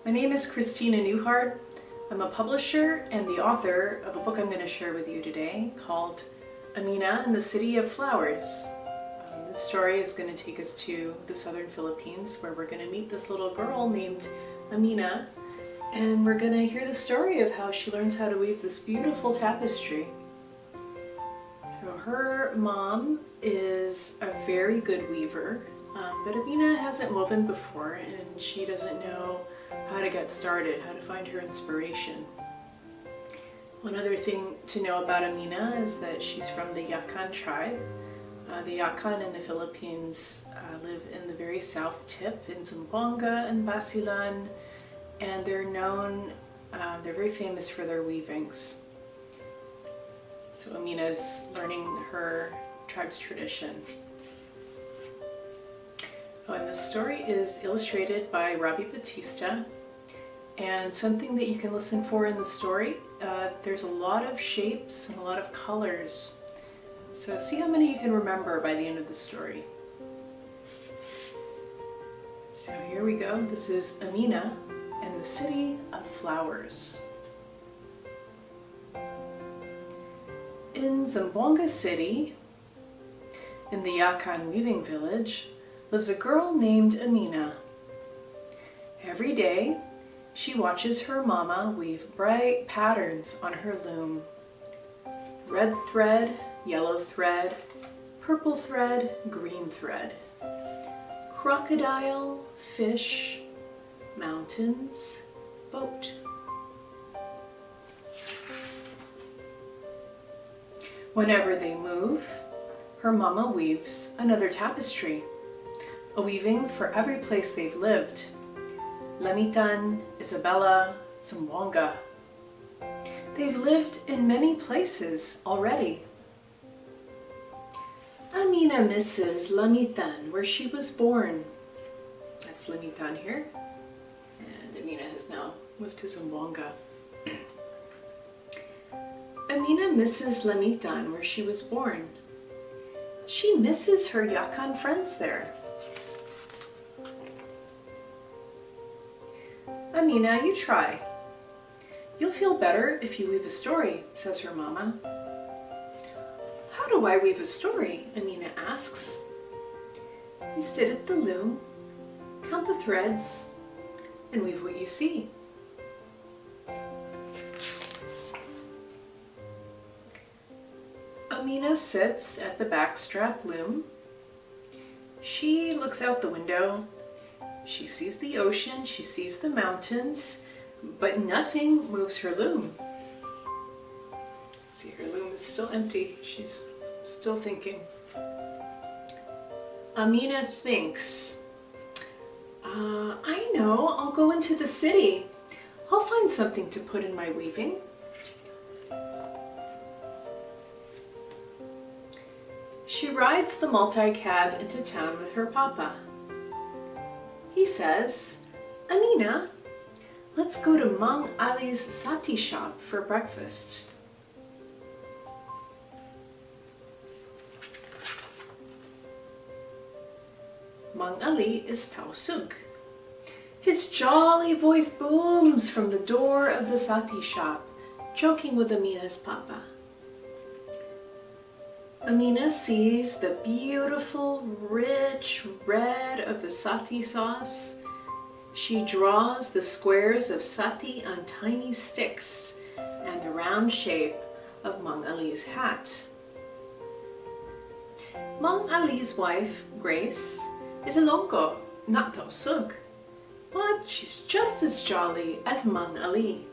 My name is Christina Newhard. I'm a publisher and the author of a book I'm going to share with you today called Amina and the City of Flowers. This story is going to take us to the southern Philippines, where we're going to meet this little girl named Amina, and we're going to hear the story of how she learns how to weave this beautiful tapestry. So her mom is a very good weaver, but Amina hasn't woven before and she doesn't know how to get started, how to find her inspiration. One other thing to know about Amina is that she's from the Yakan tribe. The Yakan in the Philippines live in the very south tip in Zamboanga and Basilan, and they're very famous for their weavings. So Amina's learning her tribe's tradition. Oh, and this story is illustrated by Robbie Batista, and something that you can listen for in the story, there's a lot of shapes and a lot of colors. So see how many you can remember by the end of the story. So here we go. This is Amina and the City of Flowers. In Zamboanga City, in the Yakan weaving village, lives a girl named Amina. Every day, she watches her mama weave bright patterns on her loom. Red thread, yellow thread, purple thread, green thread. Crocodile, fish, mountains, boat. Whenever they move, her mama weaves another tapestry, a weaving for every place they've lived. Lamitan, Isabela, Zamboanga. They've lived in many places already. Amina misses Lamitan, where she was born. That's Lamitan here. And Amina has now moved to Zamboanga. Amina misses Lamitan, where she was born. She misses her Yakan friends there. Amina, you try. You'll feel better if you weave a story, says her mama. How do I weave a story? Amina asks. You sit at the loom, count the threads, and weave what you see. Amina sits at the backstrap loom. She looks out the window. She sees the ocean, she sees the mountains, but nothing moves her loom. See, her loom is still empty. She's still thinking. Amina thinks, I know, I'll go into the city. I'll find something to put in my weaving. She rides the multi-cab into town with her papa. He says, Amina, let's go to Mang Ali's sati shop for breakfast. Mang Ali is tausug. His jolly voice booms from the door of the sati shop, joking with Amina's papa. Amina sees the beautiful, rich red of the sati sauce. She draws the squares of sati on tiny sticks and the round shape of Mang Ali's hat. Mang Ali's wife, Grace, is a Ilonggo, not tausug, but she's just as jolly as Mang Ali.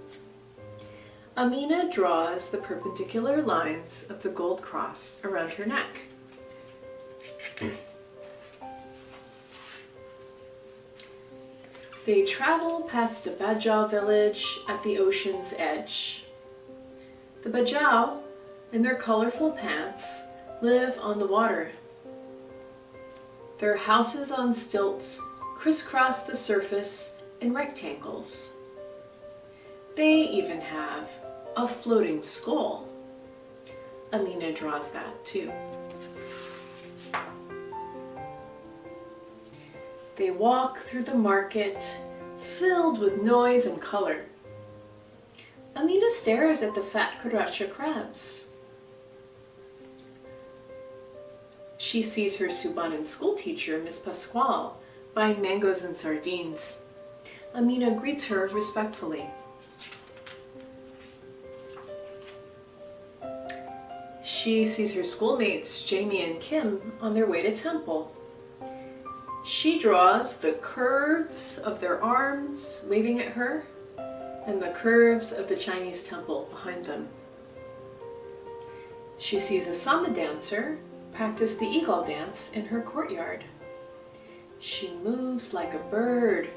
Amina draws the perpendicular lines of the gold cross around her neck. They travel past the Bajau village at the ocean's edge. The Bajau, in their colorful pants, live on the water. Their houses on stilts crisscross the surface in rectangles. They even have a floating skull. Amina draws that too. They walk through the market, filled with noise and color. Amina stares at the fat Karacha crabs. She sees her Subanan school teacher, Miss Pasquale, buying mangoes and sardines. Amina greets her respectfully. She sees her schoolmates, Jamie and Kim, on their way to temple. She draws the curves of their arms waving at her and the curves of the Chinese temple behind them. She sees a Samba dancer practice the eagle dance in her courtyard. She moves like a bird,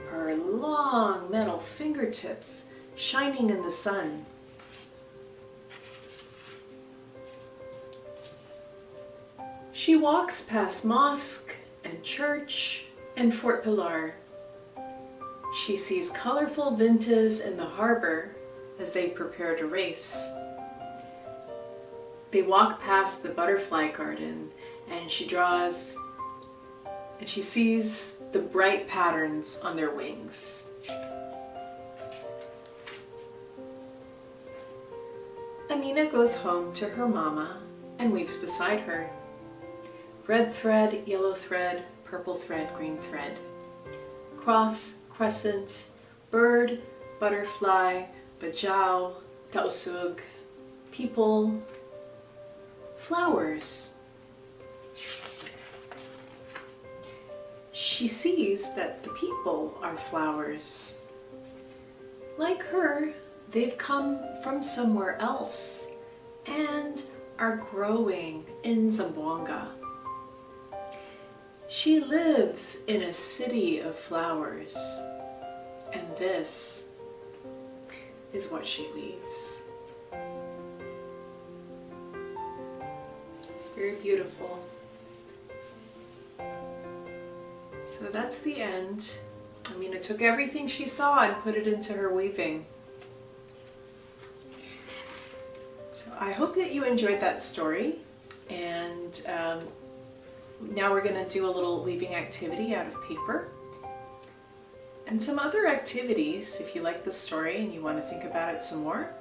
her long metal fingertips shining in the sun. She walks past mosque and church and Fort Pilar. She sees colorful vintas in the harbor as they prepare to race. They walk past the butterfly garden and she sees the bright patterns on their wings. Amina goes home to her mama and weaves beside her. Red thread, yellow thread, purple thread, green thread. Cross, crescent, bird, butterfly, bajau, tausug, people, flowers. She sees that the people are flowers. Like her, they've come from somewhere else and are growing in Zamboanga. She lives in a city of flowers, and this is what she weaves. It's very beautiful. So that's the end. Amina took everything she saw and put it into her weaving. So I hope that you enjoyed that story, and now we're going to do a little weaving activity out of paper. And some other activities, if you like the story and you want to think about it some more,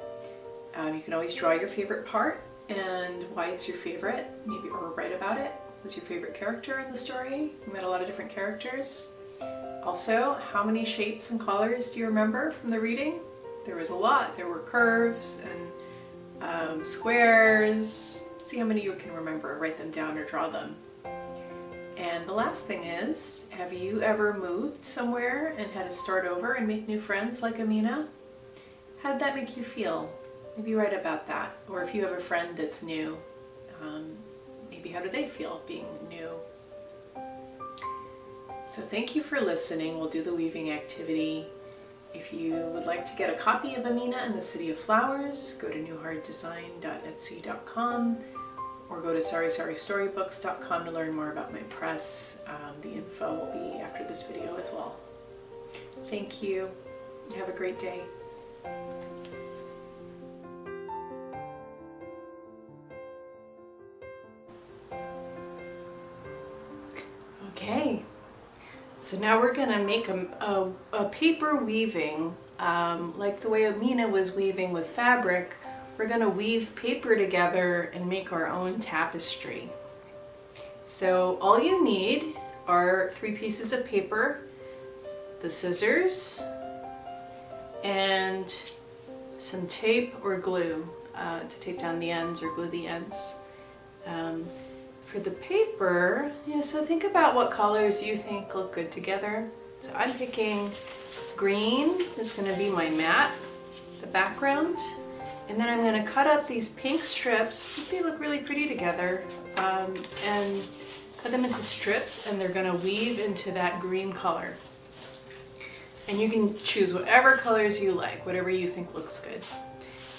you can always draw your favorite part and why it's your favorite, maybe, or write about it. Who's your favorite character in the story? You met a lot of different characters. Also, how many shapes and colors do you remember from the reading? There was a lot. There were curves and squares. See how many you can remember. Write them down or draw them. And the last thing is, have you ever moved somewhere and had to start over and make new friends like Amina? How did that make you feel? Maybe write about that. Or if you have a friend that's new, maybe how do they feel being new? So thank you for listening. We'll do the weaving activity. If you would like to get a copy of Amina and the City of Flowers, go to newharddesign.etsy.com or go to Sari-Sari Storybooks.com to learn more about my press. The info will be after this video as well. Thank you. Have a great day. Okay, so now we're gonna make a paper weaving, like the way Amina was weaving with fabric. We're gonna weave paper together and make our own tapestry. So all you need are 3 pieces of paper, the scissors, and some tape or glue to tape down the ends or glue the ends. For the paper, so think about what colors you think look good together. So I'm picking green. It's going to be my mat, the background. And then I'm going to cut up these pink strips. I think they look really pretty together. And cut them into strips, and they're going to weave into that green color. And you can choose whatever colors you like, whatever you think looks good.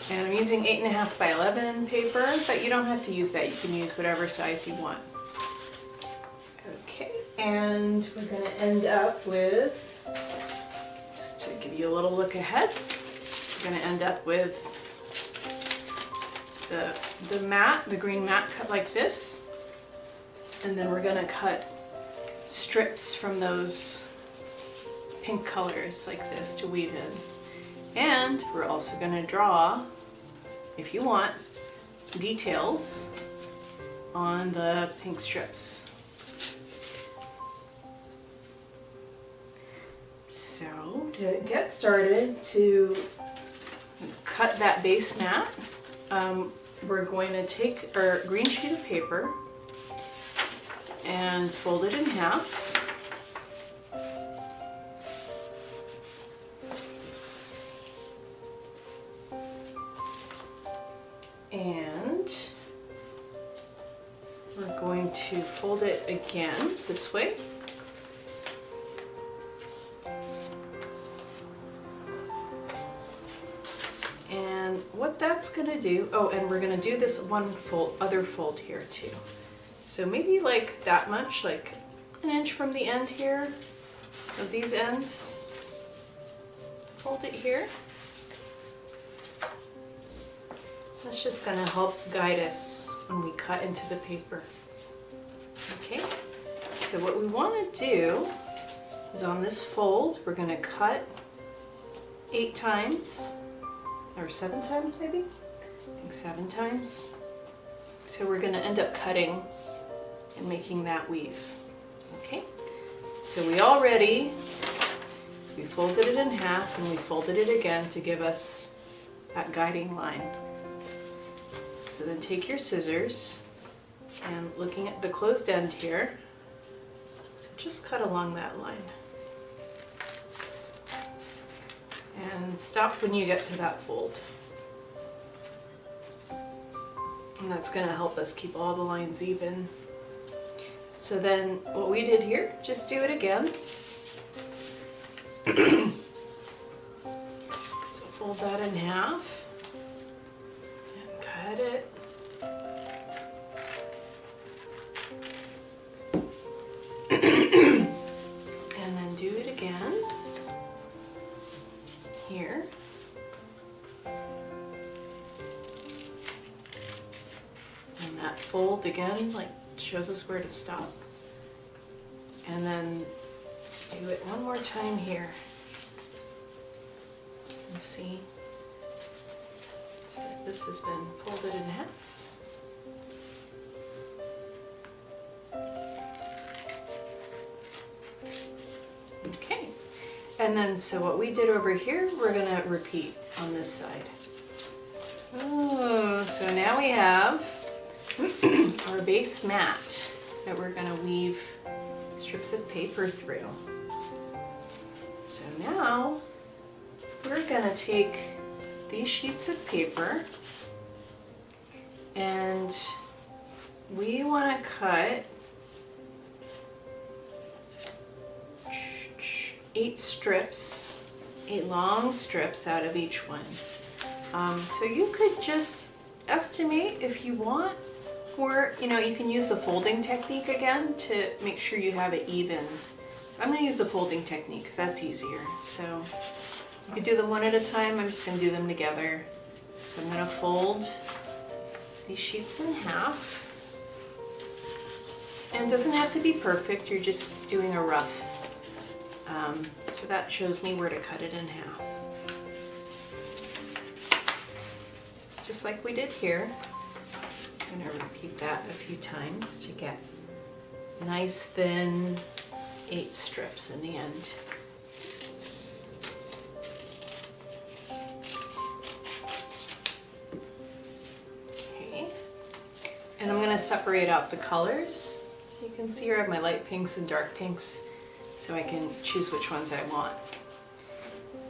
And I'm using 8.5 by 11 paper, but you don't have to use that. You can use whatever size you want. Okay, and we're going to end up with, just to give you a little look ahead, we're going to end up with the mat, the green mat cut like this. And then we're going to cut strips from those pink colors like this to weave in. And we're also going to draw, if you want, details on the pink strips. So to get started, to cut that base mat, we're going to take our green sheet of paper and fold it in half. And we're going to fold it again this way. And what that's going to do, oh, and we're going to do this one other fold here too. So maybe like that much, like an inch from the end here of these ends. Fold it here. That's just going to help guide us when we cut into the paper. Okay, so what we want to do is on this fold, we're going to cut 8 times, or 7 times maybe? I think 7 times. So we're going to end up cutting and making that weave. Okay, so we folded it in half and we folded it again to give us that guiding line. So then take your scissors and looking at the closed end here, so just cut along that line. And stop when you get to that fold. And that's going to help us keep all the lines even. So then what we did here, just do it again. So fold that in half. Cut it. And then do it again here. And that fold again, like, shows us where to stop. And then do it one more time here. And see. So this has been folded in half. Okay, and then so what we did over here, we're gonna repeat on this side. Oh, so now we have our base mat that we're gonna weave strips of paper through. So now we're gonna take these sheets of paper and we want to cut 8 strips, 8 long strips out of each one. So you could just estimate if you want, or you can use the folding technique again to make sure you have it even. So I'm going to use the folding technique because that's easier. So you could do them one at a time. I'm just going to do them together. So I'm going to fold these sheets in half. And it doesn't have to be perfect, you're just doing a rough. So that shows me where to cut it in half. Just like we did here. I'm going to repeat that a few times to get nice thin 8 strips in the end. Okay, and I'm going to separate out the colors. So you can see here I have my light pinks and dark pinks, so I can choose which ones I want.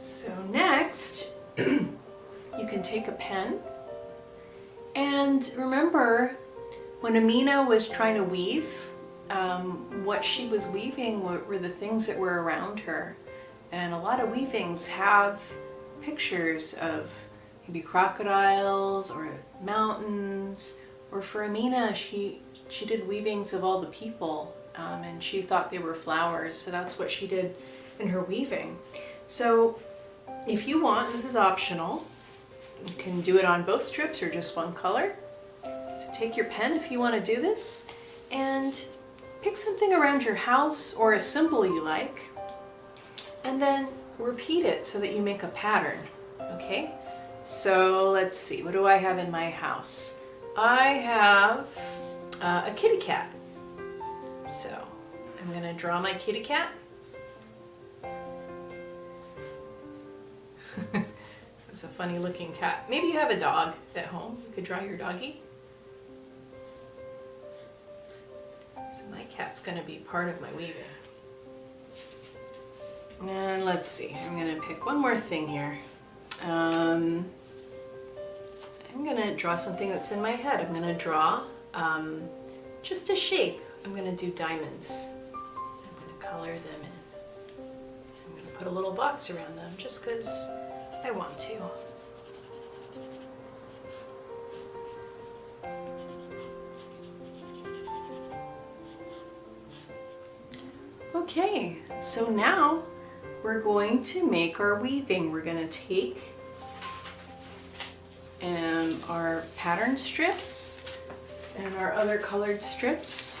So next, you can take a pen, and remember when Amina was trying to weave, what she was weaving were the things that were around her. And a lot of weavings have pictures of maybe crocodiles or mountains, or for Amina, she did weavings of all the people, and she thought they were flowers, so that's what she did in her weaving. So if you want, this is optional, you can do it on both strips or just one color. So take your pen if you want to do this, and pick something around your house or a symbol you like, and then repeat it so that you make a pattern, okay? So let's see, what do I have in my house? I have a kitty cat. So I'm gonna draw my kitty cat. It's a funny looking cat. Maybe you have a dog at home. You could draw your doggy. So my cat's gonna be part of my weaving. And let's see, I'm gonna pick one more thing here. I'm gonna draw something that's in my head. I'm gonna draw just a shape. I'm gonna do diamonds. I'm gonna color them in. I'm gonna put a little box around them just because I want to. Okay, so now we're going to make our weaving. We're going to take our pattern strips and our other colored strips.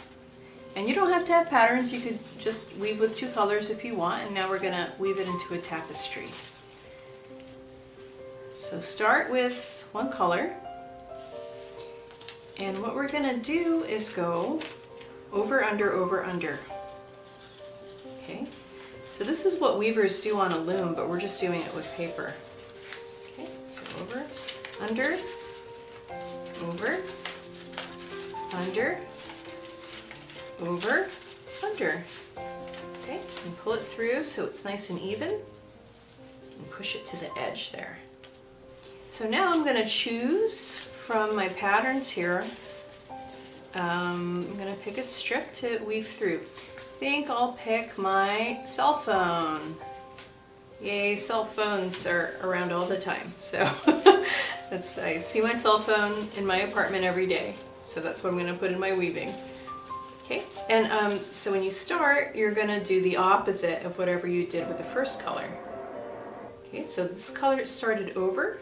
And you don't have to have patterns, you could just weave with 2 colors if you want. And now we're going to weave it into a tapestry. So start with 1 color. And what we're going to do is go over, under, over, under. Okay, so this is what weavers do on a loom, but we're just doing it with paper. Okay, so over, under, over, under, over, under. Okay, and pull it through so it's nice and even, and push it to the edge there. So now I'm going to choose from my patterns here. I'm going to pick a strip to weave through. I think I'll pick my cell phone. Yay, cell phones are around all the time. So I see my cell phone in my apartment every day. So that's what I'm going to put in my weaving. Okay, and so when you start, you're going to do the opposite of whatever you did with the first color. Okay, so this color started over.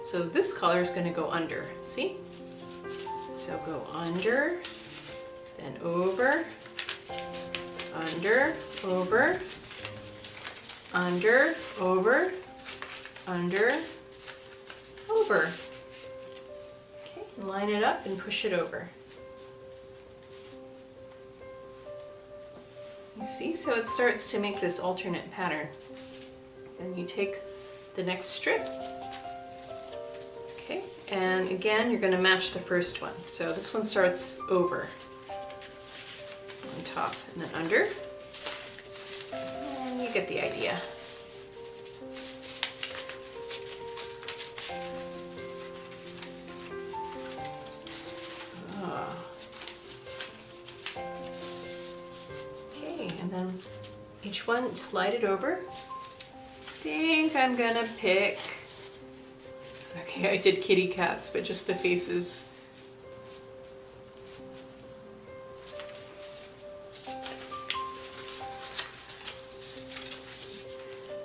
So this color is going to go under. See? So go under, then over, under, over, under, over, under, over. Okay, line it up and push it over. You see, so it starts to make this alternate pattern. Then you take the next strip. Okay, and again, you're going to match the first one. So this one starts over. On top and then under, and you get the idea. Okay, and then each one slide it over. I think I'm gonna pick, okay, I did kitty cats, but just the faces.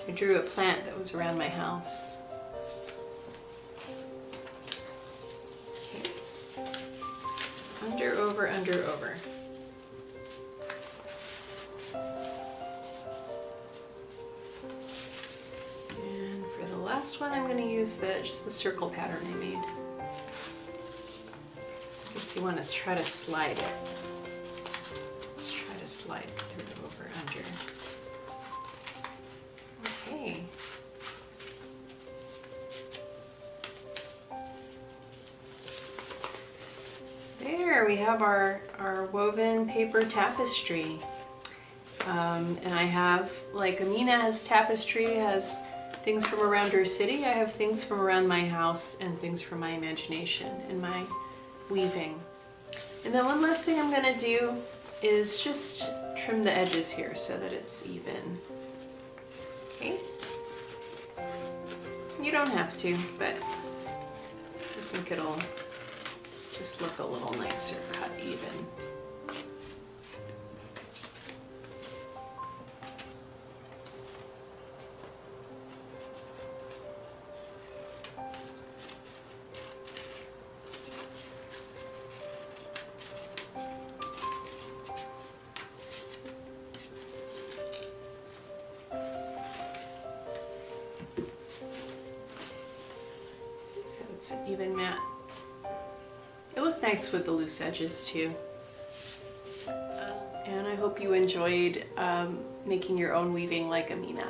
I drew a plant that was around my house. Okay. So under, over, under, over. And for the last one, I'm going to use just the circle pattern I made. I guess you want to try to slide it. Just try to slide it through, over, under. Okay. There we have our woven paper tapestry. And I have, like Amina has tapestry, has things from around her city. I have things from around my house and things from my imagination and my weaving. And then one last thing I'm going to do is just trim the edges here so that it's even. Okay. You don't have to, but I think it'll just look a little nicer cut even. it's even matte. It looked nice with the loose edges too. And I hope you enjoyed making your own weaving like Amina.